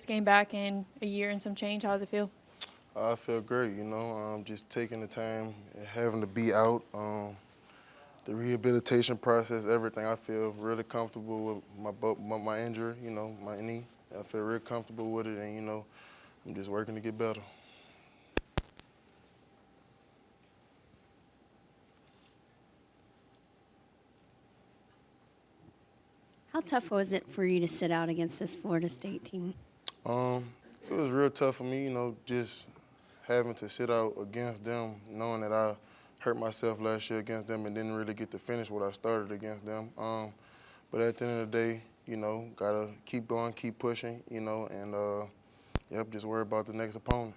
game back in a year and some change. How does it feel? I feel great, just taking the time, having to be out, the rehabilitation process, everything. I feel really comfortable with my injury, my knee. I feel real comfortable with it, and, I'm just working to get better. How tough was it for you to sit out against this Florida State team? It was real tough for me, just having to sit out against them, knowing that I hurt myself last year against them and didn't really get to finish what I started against them. But at the end of the day, gotta keep going, keep pushing, and just worry about the next opponent.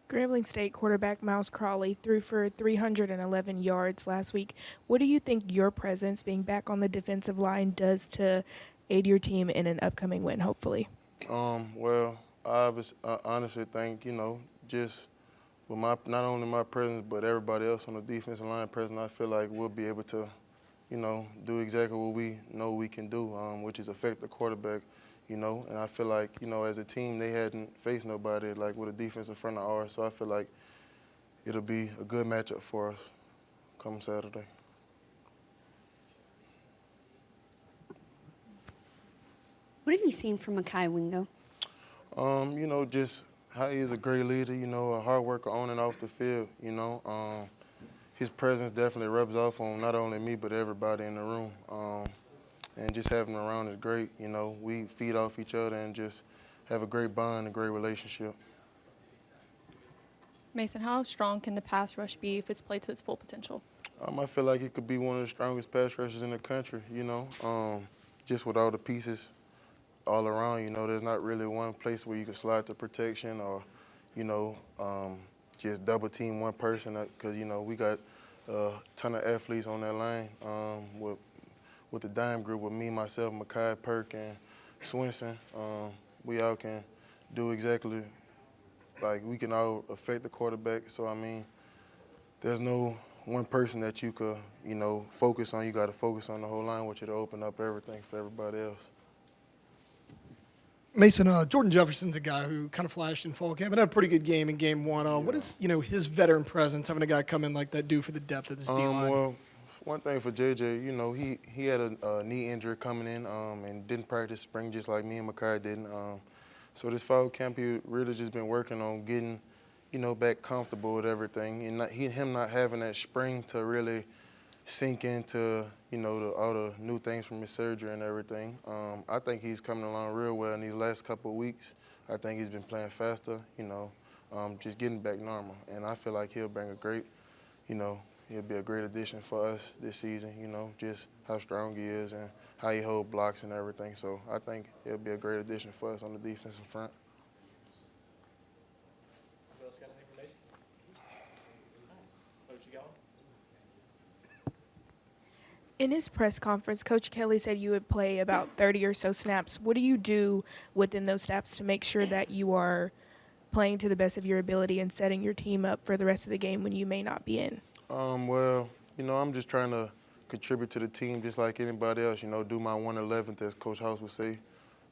Grambling State quarterback Miles Crawley threw for 311 yards last week. What do you think your presence, being back on the defensive line, does to aid your team in an upcoming win, hopefully? Well, I honestly think, just with not only my presence but everybody else on the defensive line present, I feel like we'll be able to, do exactly what we know we can do, which is affect the quarterback. And I feel like, as a team, they hadn't faced nobody like with a defensive front of ours, so I feel like it'll be a good matchup for us come Saturday. What have you seen from Mekhi Wingo? Just how he is a great leader, a hard worker on and off the field, his presence definitely rubs off on not only me but everybody in the room. And just having him around is great. We feed off each other and just have a great bond, a great relationship. Mason, how strong can the pass rush be if it's played to its full potential? I feel like it could be one of the strongest pass rushers in the country, just with all the pieces all around, there's not really one place where you can slide to protection or, just double team one person because, we got a ton of athletes on that line with the dime group with me, myself, Mekhi, Perk, and Swinson. We all can do exactly, like we can all affect the quarterback. So, there's no one person that you could, focus on. You got to focus on the whole line, which will open up everything for everybody else. Mason, Jordan Jefferson's a guy who kind of flashed in fall camp and had a pretty good game in game one. What is, his veteran presence, having a guy come in like that, do for the depth of this D-line? Well, one thing for JJ, he had a knee injury coming in and didn't practice spring just like me and Mekhi didn't. So this fall camp, he really just been working on getting, back comfortable with everything. And him not having that spring to really sink into, all the new things from his surgery and everything. I think he's coming along real well in these last couple of weeks. I think he's been playing faster, just getting back normal. And I feel like he'll bring a great, he'll be a great addition for us this season, just how strong he is and how he holds blocks and everything. So I think he'll be a great addition for us on the defensive front. In his press conference, Coach Kelly said you would play about 30 or so snaps. What do you do within those snaps to make sure that you are playing to the best of your ability and setting your team up for the rest of the game when you may not be in? Well, I'm just trying to contribute to the team just like anybody else, do my 111th, as Coach House would say,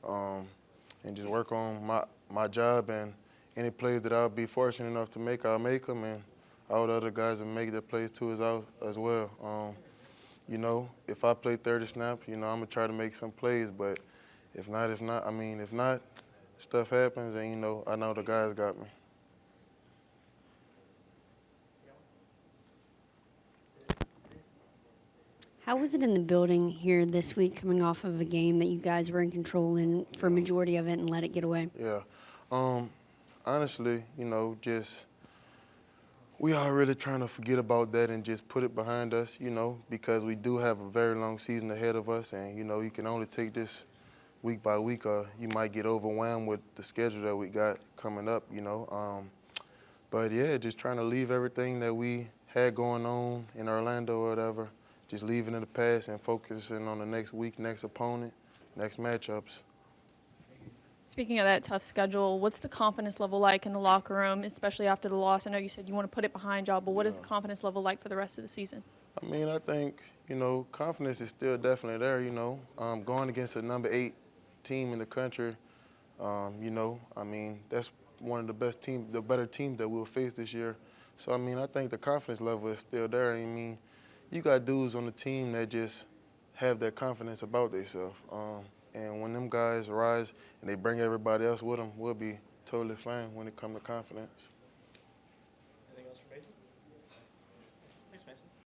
and just work on my job, and any plays that I'll be fortunate enough to make, I'll make them, and all the other guys that make their plays too as well. If I play 30 snaps, I'm going to try to make some plays, but if not, stuff happens, and, I know the guys got me. How was it in the building here this week coming off of a game that you guys were in control in for a majority of it and let it get away? Yeah. Honestly, just we are really trying to forget about that and just put it behind us, because we do have a very long season ahead of us, and, you can only take this week by week or you might get overwhelmed with the schedule that we got coming up, But, yeah, just trying to leave everything that we had going on in Orlando or whatever, just leaving in the past and focusing on the next week, next opponent, next matchups. Speaking of that tough schedule, what's the confidence level like in the locker room, especially after the loss? I know you said you want to put it behind y'all, but what is the confidence level like for the rest of the season? I mean, I think, confidence is still definitely there, going against a number 8 team in the country, I mean, that's one of the best teams, the better teams that we'll face this year. So, I mean, I think the confidence level is still there. I mean, you got dudes on the team that just have that confidence about themselves. And when them guys rise and they bring everybody else with them, we'll be totally fine when it comes to confidence.